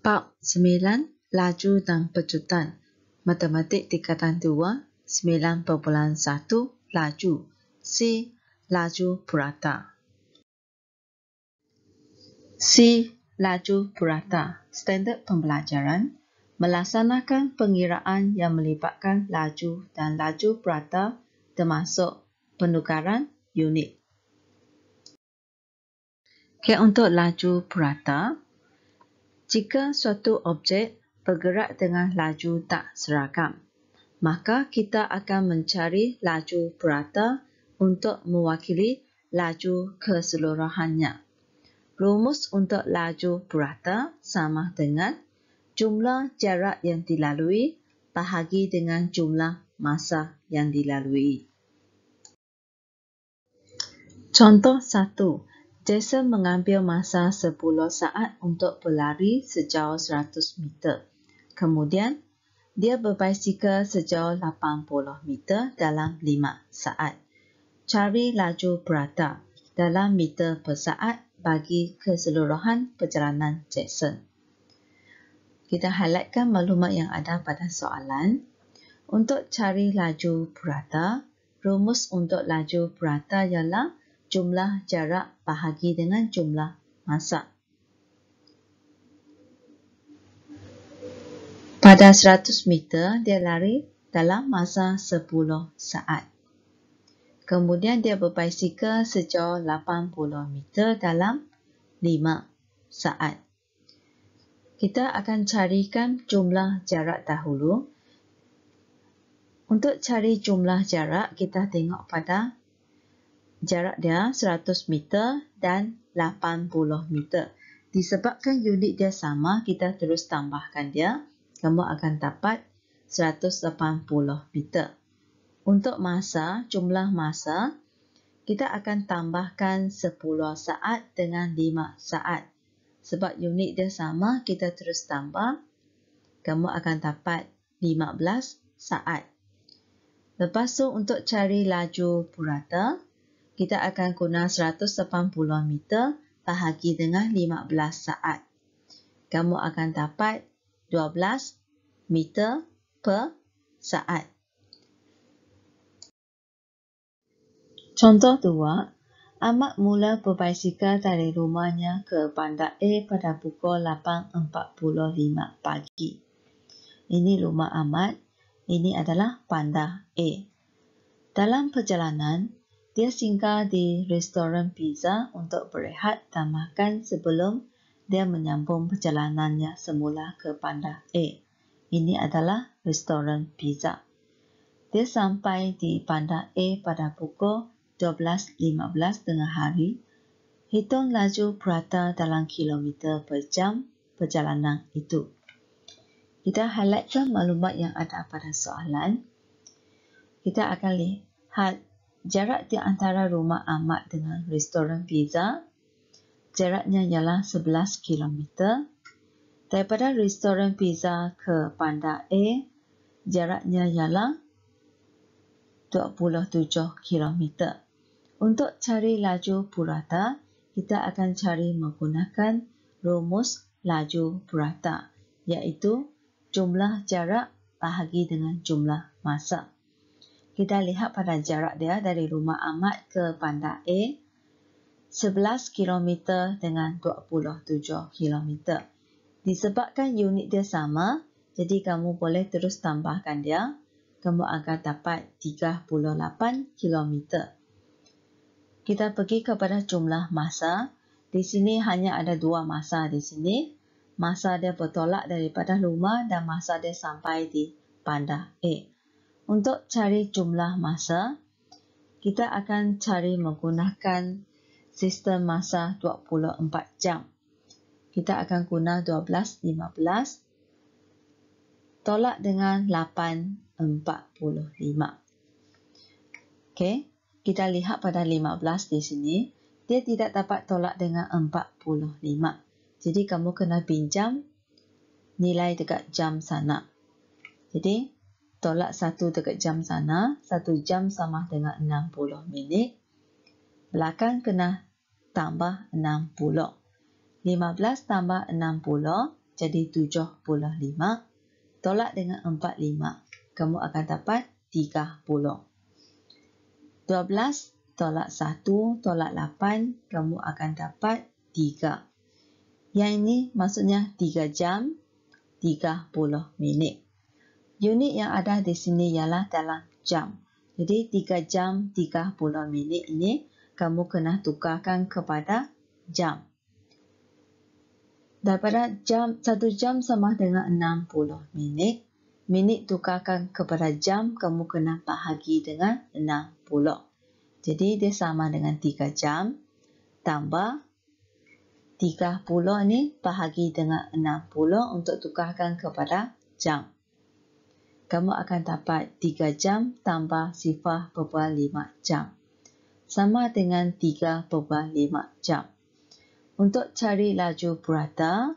Bab 9. Laju dan pecutan. Matematik tingkatan 2, 9.1. Laju. C. Laju purata. C. Laju purata. Standard pembelajaran melaksanakan pengiraan yang melibatkan laju dan laju purata termasuk penukaran unit. Untuk laju purata, jika suatu objek bergerak dengan laju tak seragam, maka kita akan mencari laju purata untuk mewakili laju keseluruhannya. Rumus untuk laju purata sama dengan jumlah jarak yang dilalui bahagi dengan jumlah masa yang dilalui. Contoh 1. Jason mengambil masa 10 saat untuk berlari sejauh 100 meter. Kemudian, dia berbasikal sejauh 80 meter dalam 5 saat. Cari laju purata dalam meter per saat bagi keseluruhan perjalanan Jason. Kita highlightkan maklumat yang ada pada soalan. Untuk cari laju purata, rumus untuk laju purata ialah jumlah jarak bahagi dengan jumlah masa. Pada 100 meter, dia lari dalam masa 10 saat. Kemudian dia berbasikal sejauh 80 meter dalam 5 saat. Kita akan carikan jumlah jarak dahulu. Untuk cari jumlah jarak, kita tengok pada jarak dia 100 meter dan 80 meter. Disebabkan unit dia sama, kita terus tambahkan dia. Kamu akan dapat 180 meter. Untuk masa, jumlah masa, kita akan tambahkan 10 saat dengan 5 saat. Sebab unit dia sama, kita terus tambah. Kamu akan dapat 15 saat. Lepas tu untuk cari laju purata, kita akan guna 180 meter bahagi dengan 15 saat. Kamu akan dapat 12 meter per saat. Contoh 2. Ahmad mula berbasikal dari rumahnya ke bandar A pada pukul 8.45 pagi. Ini rumah Ahmad. Ini adalah bandar A. Dalam perjalanan, dia singgah di restoran pizza untuk berehat dan makan sebelum dia menyambung perjalanannya semula ke bandar A. Ini adalah restoran pizza. Dia sampai di bandar A pada pukul 12.15 tengah hari. Hitung laju purata dalam kilometer per jam perjalanan itu. Kita highlightkan maklumat yang ada pada soalan. Kita akan lihat jarak di antara rumah Ahmad dengan restoran pizza. Jaraknya ialah 11 km. Daripada restoran pizza ke bandar A, jaraknya ialah 27 km. Untuk cari laju purata, kita akan cari menggunakan rumus laju purata, iaitu jumlah jarak bahagi dengan jumlah masa. Kita lihat pada jarak dia dari rumah Ahmad ke bandar A, 11 km dengan 27 km. Disebabkan unit dia sama, jadi kamu boleh terus tambahkan dia. Kamu akan dapat 38 km. Kita pergi kepada jumlah masa. Di sini hanya ada 2 masa di sini. Masa dia bertolak daripada rumah dan masa dia sampai di bandar A. Untuk cari jumlah masa, kita akan cari menggunakan sistem masa 24 jam. Kita akan guna 12.15 tolak dengan 8.45. Okey, kita lihat pada 15 di sini, dia tidak dapat tolak dengan 45. Jadi kamu kena pinjam nilai dekat jam sana. Jadi tolak 1 dekat jam sana, 1 jam sama dengan 60 minit. Belakang kena tambah 60. 15 tambah 60 jadi 75. Tolak dengan 45. Kamu akan dapat 30. 12 tolak 1 tolak 8. Kamu akan dapat 3. Yang ini maksudnya 3 jam 30 minit. Unit yang ada di sini ialah dalam jam. Jadi 3 jam 30 minit ini kamu kena tukarkan kepada jam. Daripada 1 jam sama dengan 60 minit. Minit tukarkan kepada jam, kamu kena bahagi dengan 60. Jadi dia sama dengan 3 jam tambah 30 ni bahagi dengan 60 untuk tukarkan kepada jam. Kamu akan dapat 3 jam tambah 0.5 jam. Sama dengan 3.5 jam. Untuk cari laju purata,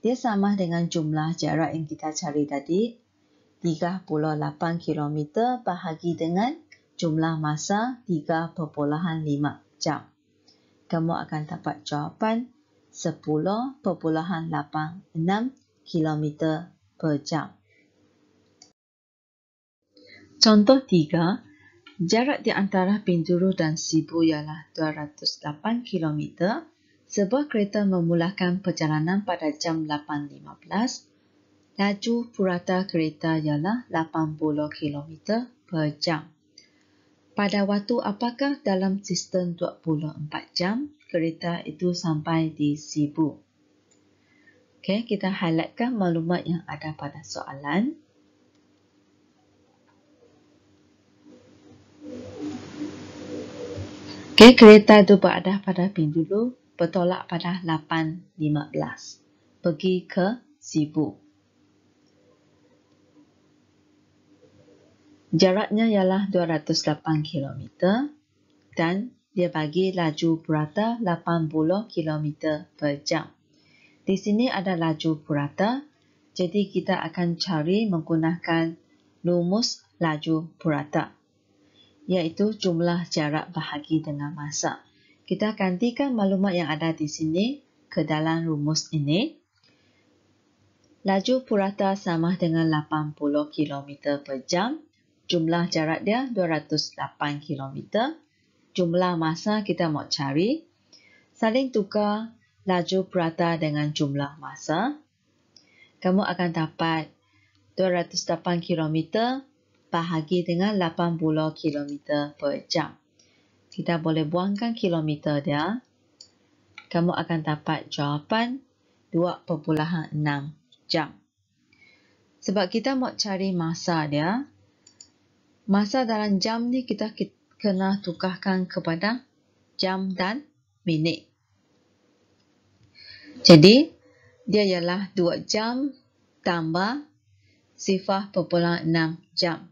dia sama dengan jumlah jarak yang kita cari tadi. 38 km bahagi dengan jumlah masa 3.5 jam. Kamu akan dapat jawapan 10.86 km per jam. Contoh 3, jarak di antara Bintulu dan Sibu ialah 208 km. Sebuah kereta memulakan perjalanan pada jam 8.15. Laju purata kereta ialah 80 km per jam. Pada waktu apakah dalam sistem 24 jam kereta itu sampai di Sibu? Okey, kita highlightkan maklumat yang ada pada soalan. Okey, kereta itu berada pada Bintulu, bertolak pada 8.15. Pergi ke Sibu. Jaraknya ialah 208 km dan dia bagi laju purata 80 km per jam. Di sini ada laju purata, jadi kita akan cari menggunakan rumus laju purata, iaitu jumlah jarak bahagi dengan masa. Kita gantikan maklumat yang ada di sini ke dalam rumus ini. Laju purata sama dengan 80 km per jam. Jumlah jarak dia 208 km. Jumlah masa kita mau cari. Saling tukar laju purata dengan jumlah masa. Kamu akan dapat 208 km bahagi dengan 80 km per jam. Kita boleh buangkan kilometer dia. Kamu akan dapat jawapan 2.6 jam. Sebab kita mau cari masa dia, masa dalam jam ni kita kena tukarkan kepada jam dan minit. Jadi, dia ialah 2 jam tambah 0.6 jam.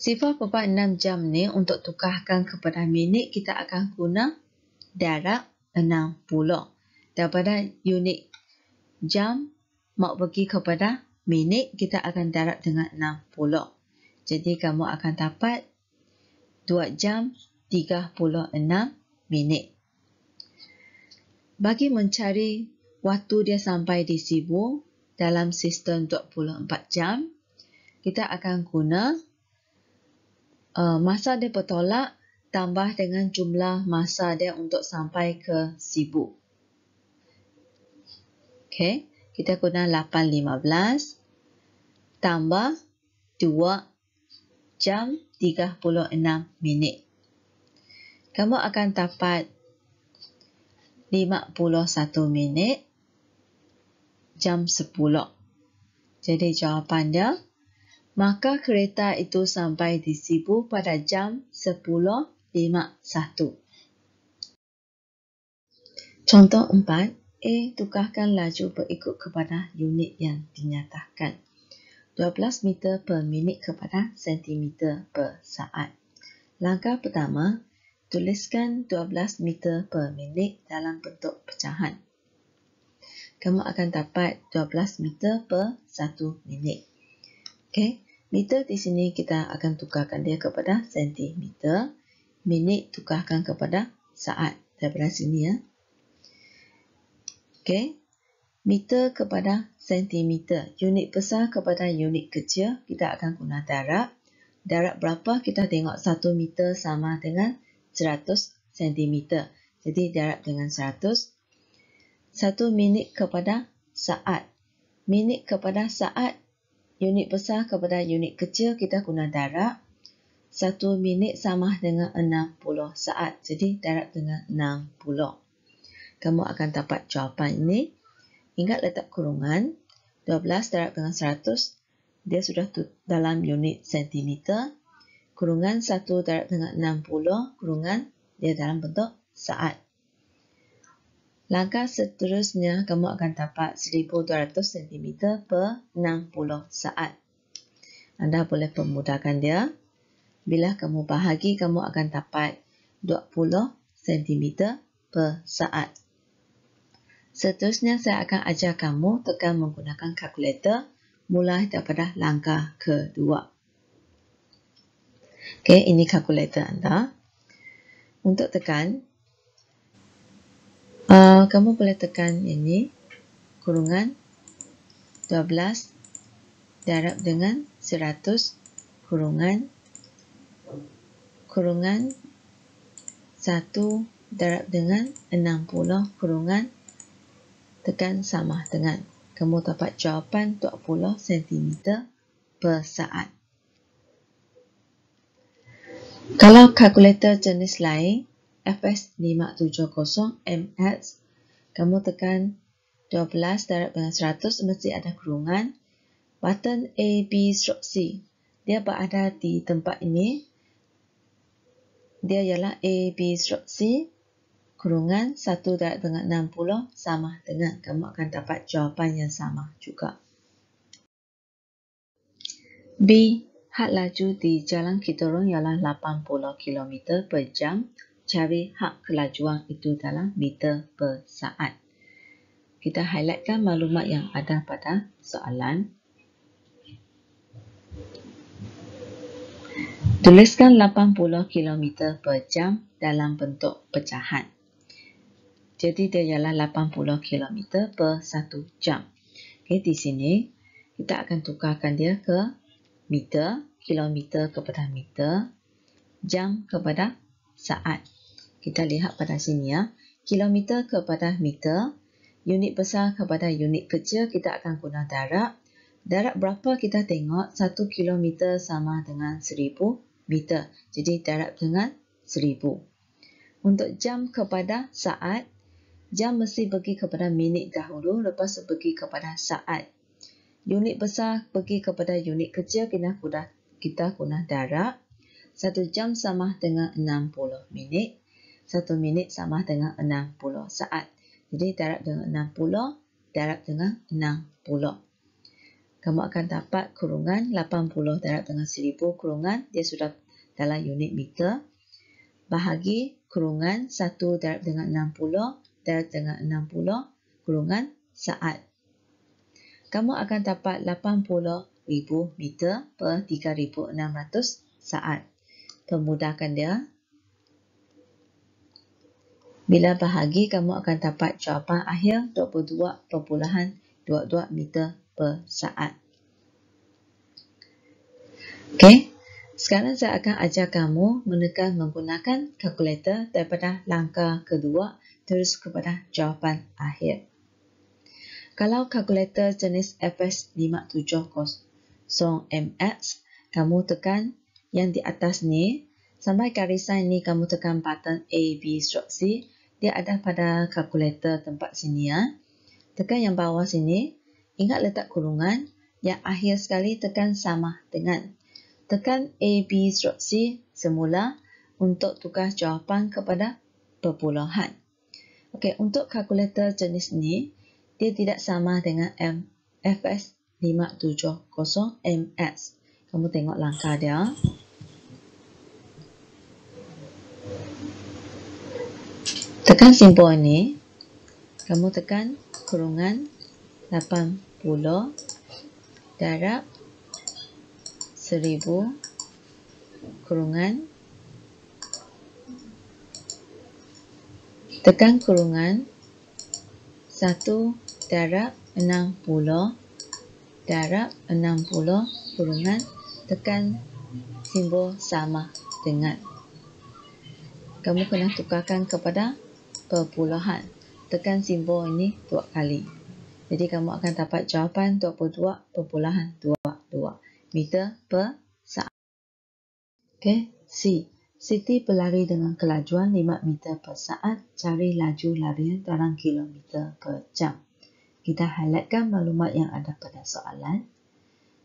0.6 jam ni untuk tukarkan kepada minit, kita akan guna darab 60. Daripada unit jam mau pergi kepada minit, kita akan darab dengan 60. Jadi kamu akan dapat 2 jam 36 minit. Bagi mencari waktu dia sampai di Sibu dalam sistem 24 jam, kita akan guna masa dia bertolak tambah dengan jumlah masa dia untuk sampai ke Sibu. Okey, kita guna 8.15 tambah 2 jam 36 minit. Kamu akan dapat 51 minit jam 10. Jadi jawapan dia, maka kereta itu sampai di Sibu pada jam 10.51. Contoh 4. A. Tukarkan laju berikut kepada unit yang dinyatakan. 12 meter per minit kepada sentimeter per saat. Langkah pertama, tuliskan 12 meter per minit dalam bentuk pecahan. Kamu akan dapat 12 meter per 1 minit. Okey, meter di sini kita akan tukarkan dia kepada sentimeter. Minit tukarkan kepada saat. Daripada sini ya. Okey, Meter kepada sentimeter. Unit besar kepada unit kecil, kita akan guna darab. Darab berapa? Kita tengok 1 meter sama dengan 100 sentimeter. Jadi darab dengan 100. 1 minit kepada saat. Minit kepada saat, unit besar kepada unit kecil, kita guna darab. 1 minit sama dengan 60 saat. Jadi darab dengan 60. Kamu akan dapat jawapan ini. Ingat letak kurungan. 12 darab dengan 100. Dia sudah dalam unit sentimeter. Kurungan 1 darab dengan 60. Kurungan dia dalam bentuk saat. Langkah seterusnya, kamu akan dapat 1200 cm per 60 saat. Anda boleh permudahkan dia. Bila kamu bahagi, kamu akan dapat 20 cm per saat. Seterusnya, saya akan ajar kamu tekan menggunakan kalkulator mulai daripada langkah kedua. Okey, ini kalkulator anda. Untuk tekan, kamu boleh tekan ini, kurungan 12 darab dengan 100, kurungan 1 darab dengan 60, kurungan tekan sama dengan. Kamu dapat jawapan 20 cm per saat. Kalau kalkulator jenis lain, FS570MS, kamu tekan 12 darab dengan 100, mesti ada kurungan. Button A, B, stroke C. Dia berada di tempat ini. Dia ialah A, B, stroke C. Kurungan 1 darab dengan 60 sama dengan. Kamu akan dapat jawapan yang sama juga. B. Had laju di jalan kita orang ialah 80 km per jam. Cari had kelajuan itu dalam meter per saat. Kita highlightkan maklumat yang ada pada soalan. Tuliskan 80 km per jam dalam bentuk pecahan. Jadi dia ialah 80 km per 1 jam. Okay, di sini kita akan tukarkan dia ke meter, kilometer kepada meter, jam kepada saat. Kita lihat pada sini ya. Kilometer kepada meter, unit besar kepada unit kecil, kita akan guna darab. Darab berapa kita tengok? 1 kilometer sama dengan 1000 meter. Jadi darab dengan 1000. Untuk jam kepada saat, jam mesti pergi kepada minit dahulu, lepas pergi kepada saat. Unit besar pergi kepada unit kecil, kita guna darab. 1 jam sama dengan 60 minit. 1 minit sama dengan 60 saat. Jadi darab dengan 60, darab dengan 60. Kamu akan dapat kurungan 80 darab dengan 1000, kurungan dia sudah dalam unit meter. Bahagi kurungan 1 darab dengan 60, darab dengan 60, kurungan saat. Kamu akan dapat 80,000 meter per 3,600 saat. Permudahkan dia. Bila bahagi, kamu akan dapat jawapan akhir 22.22 meter per saat. Okey, sekarang saya akan ajar kamu menekan menggunakan kalkulator daripada langkah kedua terus kepada jawapan akhir. Kalau kalkulator jenis FS570MS, kamu tekan yang di atas ni, sampai garisan ni kamu tekan button A, B, stroke C. Dia ada pada kalkulator tempat sini ya. Tekan yang bawah sini, ingat letak kurungan. Yang akhir sekali tekan sama dengan. Tekan A, B, stroke C semula untuk tukar jawapan kepada perpuluhan. Okey, untuk kalkulator jenis ni, dia tidak sama dengan FS570MS. Kamu tengok langkah dia. Tekan simbol ini. Kamu tekan kurungan 80 darab 1000 kurungan. Tekan kurungan 1 darab 60 kurungan tekan simbol sama dengan. Kamu kena tukarkan kepada perpuluhan. Tekan simbol ini 2 kali. Jadi kamu akan dapat jawapan 22.22 meter per saat. Okey, C. Siti berlari dengan kelajuan 5 meter per saat. Cari laju larian dalam kilometer per jam. Kita highlightkan maklumat yang ada pada soalan.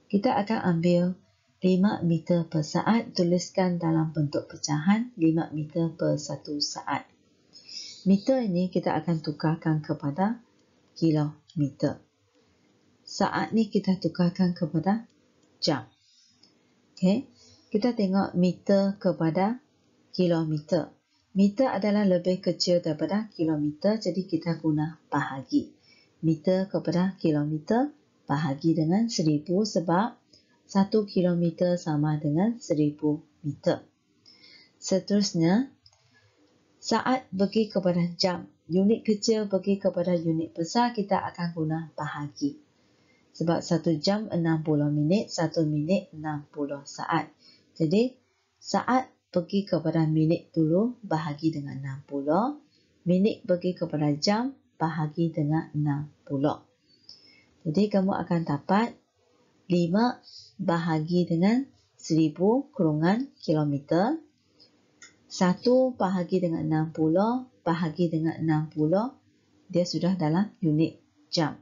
Kita akan ambil 5 meter per saat, tuliskan dalam bentuk pecahan 5 meter per 1 saat. Meter ini kita akan tukarkan kepada kilometer. Saat ni kita tukarkan kepada jam. Okay. Kita tengok meter kepada kilometer. Meter adalah lebih kecil daripada kilometer, jadi kita guna bahagi. Meter kepada kilometer bahagi dengan 1000 sebab 1 kilometer sama dengan 1000 meter. Seterusnya, saat pergi kepada jam. Unit kecil pergi kepada unit besar, kita akan guna bahagi. Sebab 1 jam 60 minit, 1 minit 60 saat. Jadi, saat pergi kepada minit dulu, bahagi dengan 60. Minit pergi kepada jam, bahagi dengan 60. Jadi, kamu akan dapat 5 bahagi dengan 1000 kurungan kilometer. 1 bahagi dengan 60, bahagi dengan 60, dia sudah dalam unit jam.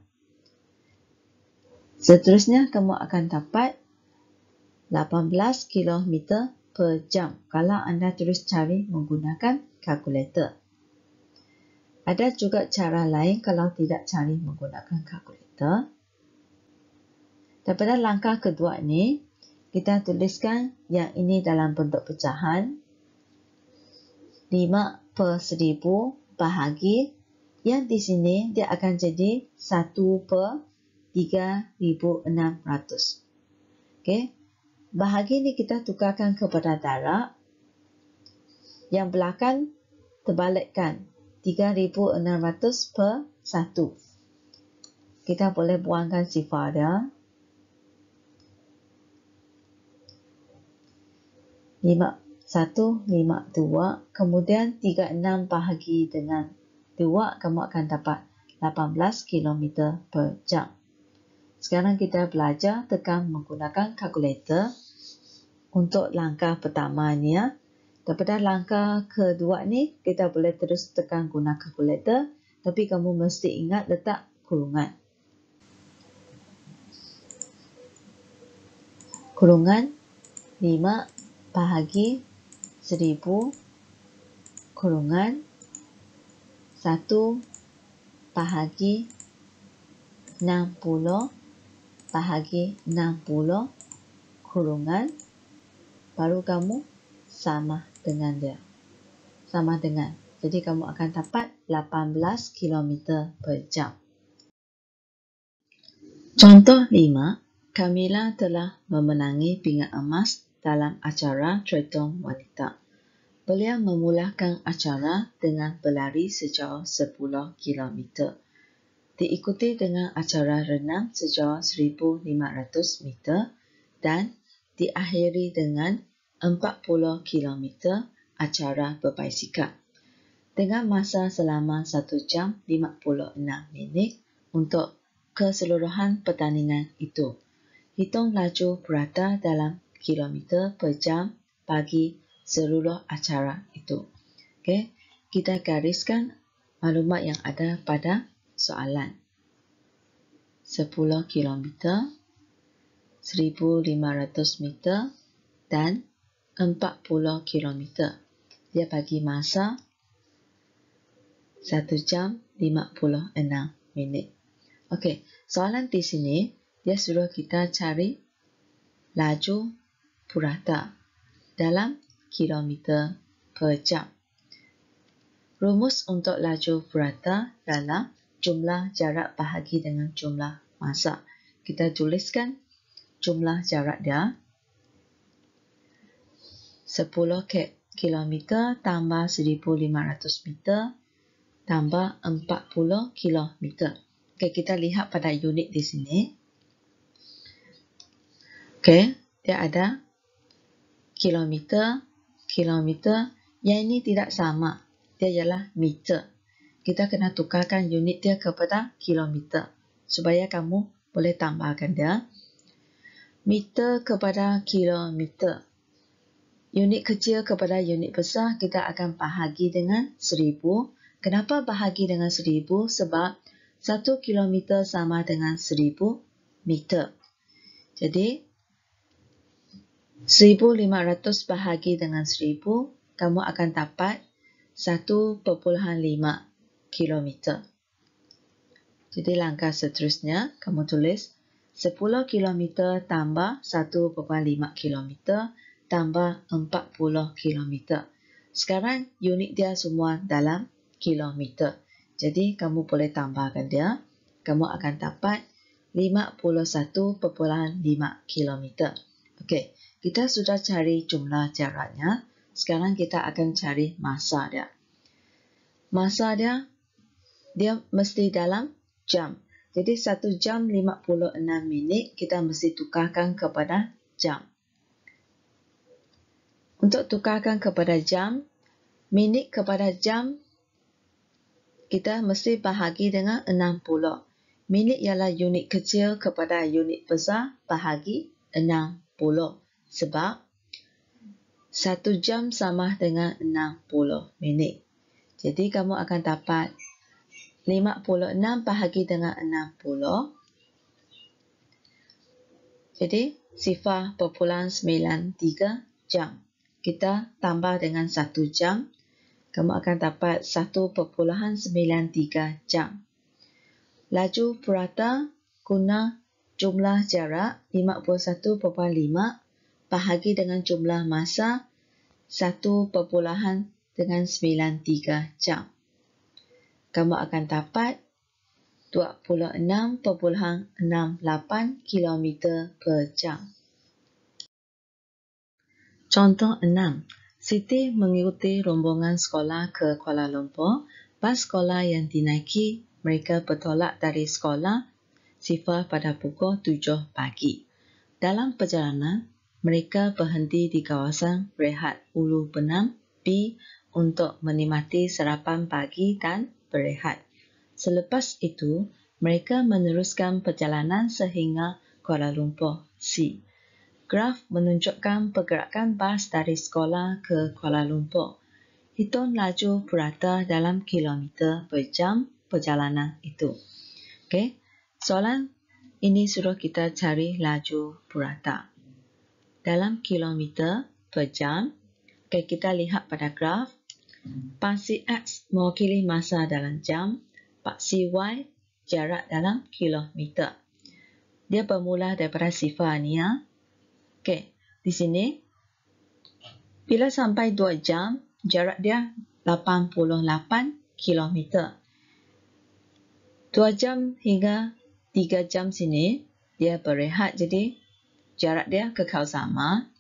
Seterusnya, kamu akan dapat 18 km per jam kalau anda terus cari menggunakan kalkulator. Ada juga cara lain kalau tidak cari menggunakan kalkulator. Daripada langkah kedua ini, kita tuliskan yang ini dalam bentuk pecahan. 5 per 1000 bahagi. Yang di sini dia akan jadi 1 per 3600. Okay. Bahagi ni kita tukarkan kepada darab. Yang belakang terbalikkan. 3600 per 1. Kita boleh buangkan sifar dia. 152. Kemudian 36 bahagi dengan 2. Kamu akan dapat 18 km per jam. Sekarang kita belajar tekan menggunakan kalkulator. Untuk langkah pertama ni ya. Daripada langkah kedua ni, kita boleh terus tekan guna kalkulator. Tapi kamu mesti ingat letak kurungan. Kurungan 5 bahagi 1000 kurungan 1 bahagi 60 bahagi 60 kurungan, baru kamu sama dengan dia. Sama dengan. Jadi kamu akan dapat 18 km per jam. Contoh 5. Kamila telah memenangi pingat emas dalam acara triathlon wanita. Beliau memulakan acara dengan berlari sejauh 10 km. Diikuti dengan acara renang sejauh 1500 meter dan diakhiri dengan 40 km acara berbasikal. Dengan masa selama 1 jam 56 minit untuk keseluruhan pertandingan itu. Hitung laju purata dalam kilometer per jam bagi seluruh acara itu. Okay. Kita gariskan maklumat yang ada pada soalan. 10 km, 1500 meter dan 40 km. Dia bagi masa 1 jam 56 minit. Okey, soalan di sini dia suruh kita cari laju purata dalam kilometer per jam. Rumus untuk laju purata adalah jumlah jarak bahagi dengan jumlah masa. Kita tuliskan jumlah jarak dia. 10 km tambah 1500 meter tambah 40 km. Okay, kita lihat pada unit di sini. Okay, dia ada kilometer, kilometer. Yang ini tidak sama. Dia ialah meter. Kita kena tukarkan unit dia kepada kilometer. Supaya kamu boleh tambahkan dia. Meter kepada kilometer. Unit kecil kepada unit besar kita akan bahagi dengan 1000. Kenapa bahagi dengan 1000? Sebab 1 kilometer sama dengan 1000 meter. Jadi 1500 bahagi dengan 1000, kamu akan dapat 1,5 kilometer. Jadi langkah seterusnya, kamu tulis 10 kilometer tambah 1,5 kilometer tambah 40 kilometer. Sekarang unit dia semua dalam kilometer. Jadi kamu boleh tambahkan dia. Kamu akan dapat 51,5 kilometer. Okey, kita sudah cari jumlah jaraknya. Sekarang kita akan cari masa dia. Masa dia mesti dalam jam. Jadi 1 jam 56 minit kita mesti tukarkan kepada jam. Untuk tukarkan kepada jam, minit kepada jam, kita mesti bahagi dengan 60. Minit ialah unit kecil kepada unit besar, bahagi 60. Sebab 1 jam sama dengan 60 minit. Jadi kamu akan dapat 56 bahagi dengan 60. Jadi 0,93 jam. Kita tambah dengan 1 jam. Kamu akan dapat 1,93 jam. Laju purata guna jumlah jarak 51,5 bahagi dengan jumlah masa 1,93 jam. Kamu akan dapat 26,68 km per jam. Contoh 6. Siti mengikuti rombongan sekolah ke Kuala Lumpur. Bas sekolah yang dinaiki, mereka bertolak dari sekolah Sifa pada pukul 7 pagi. Dalam perjalanan, mereka berhenti di kawasan rehat Ulu Benam B untuk menikmati sarapan pagi dan berehat. Selepas itu, mereka meneruskan perjalanan sehingga Kuala Lumpur C. Graf menunjukkan pergerakan bas dari sekolah ke Kuala Lumpur. Hitung laju purata dalam kilometer per jam perjalanan itu. Okey, soalan ini suruh kita cari laju purata dalam kilometer per jam. Okey, kita lihat pada graf. Paksi X mewakili masa dalam jam. Paksi Y jarak dalam kilometer. Dia bermula daripada sifar ni ya. Okey, di sini bila sampai 2 jam, jarak dia 88 kilometer. 2 jam hingga 3 jam sini, dia berehat jadi jarak dia kekal sama.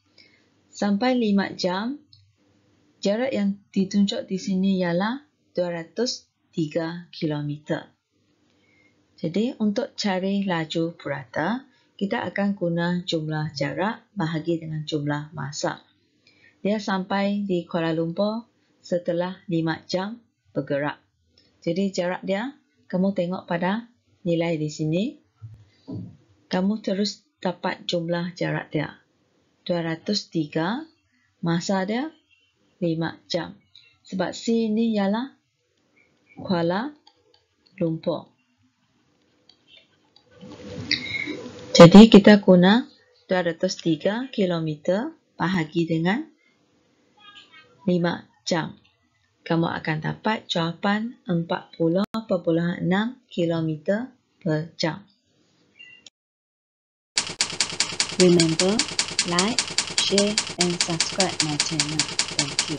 Sampai 5 jam, jarak yang ditunjuk di sini ialah 203 kilometer. Jadi untuk cari laju purata, kita akan guna jumlah jarak bahagi dengan jumlah masa. Dia sampai di Kuala Lumpur setelah 5 jam bergerak. Jadi jarak dia, kamu tengok pada nilai di sini. Kamu terus dapat jumlah jarak dia. 203, masa dia 5 jam. Sebab C ini ialah Kuala Lumpur. Jadi kita guna 203 km bahagi dengan 5 jam. Kamu akan dapat jawapan 40,6 km per jam. Remember, like, share and subscribe my channel. Thank you.